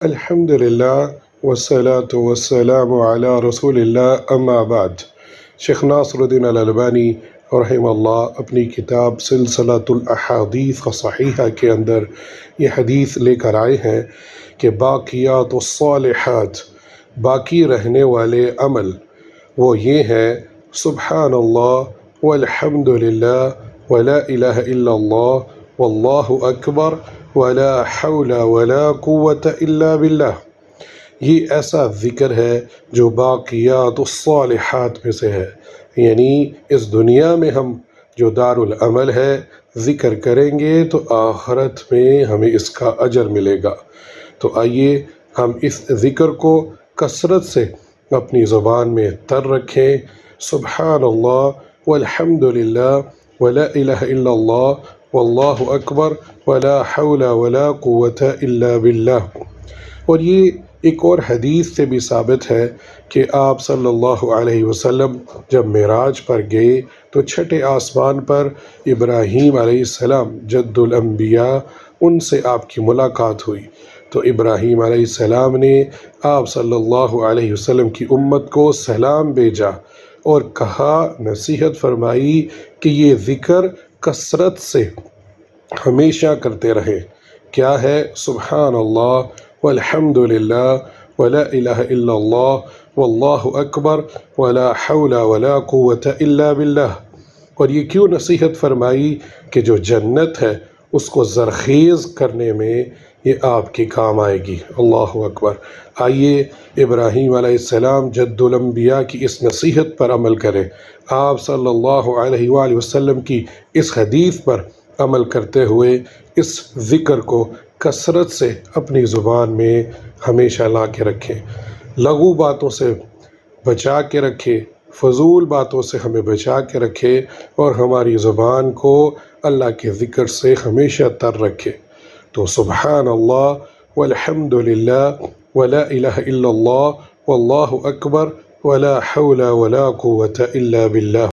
الحمد للہ والصلاة والسلام علی رسول اللہ اما بعد۔ شیخ ناصر الدین الالبانی رحمہ اللہ اپنی کتاب سلسلۃ الاحادیث الصحیحہ کے اندر یہ حدیث لے کر آئے ہیں کہ باقیات الصالحات، باقی رہنے والے عمل وہ یہ ہیں: سبحان اللہ والحمد للہ ولا الہ الا اللہ واللہ اکبر ولا حول ولا قوت الا باللہ۔ یہ ایسا ذکر ہے جو باقیات الصالحات میں سے ہے، یعنی اس دنیا میں ہم جو دار العمل ہے ذکر کریں گے تو آخرت میں ہمیں اس کا اجر ملے گا۔ تو آئیے ہم اس ذکر کو کثرت سے اپنی زبان میں تر رکھیں: سبحان اللہ والحمد للہ ولا الہ الا اللہ واللہ اکبر ولا حول ولا قوت الا باللہ۔ اور یہ ایک اور حدیث سے بھی ثابت ہے کہ آپ صلی اللہ علیہ وسلم جب معراج پر گئے تو چھٹے آسمان پر ابراہیم علیہ السلام جد الانبیاء، ان سے آپ کی ملاقات ہوئی۔ تو ابراہیم علیہ السلام نے آپ صلی اللہ علیہ وسلم کی امت کو سلام بھیجا اور کہا، نصیحت فرمائی کہ یہ ذکر کثرت سے ہمیشہ کرتے رہیں۔ کیا ہے؟ سبحان اللہ والحمد للہ ولا الہ الا اللہ واللہ اکبر ولا حول ولا قوت الا باللہ۔ اور یہ کیوں نصیحت فرمائی کہ جو جنت ہے اس کو زرخیز کرنے میں یہ آپ کے کام آئے گی۔ اللہ اکبر۔ آئیے ابراہیم علیہ السلام جد الانبیاء کی اس نصیحت پر عمل کریں، آپ صلی اللہ علیہ وآلہ وسلم کی اس حدیث پر عمل کرتے ہوئے اس ذکر کو کثرت سے اپنی زبان میں ہمیشہ لا کے رکھیں، لغو باتوں سے بچا کے رکھیں، فضول باتوں سے ہمیں بچا کے رکھے اور ہماری زبان کو اللہ کے ذکر سے ہمیشہ تر رکھے۔ تو سبحان اللہ والحمد للہ ولا الہ الا اللہ واللہ اکبر ولا حول ولا قوت الا باللہ۔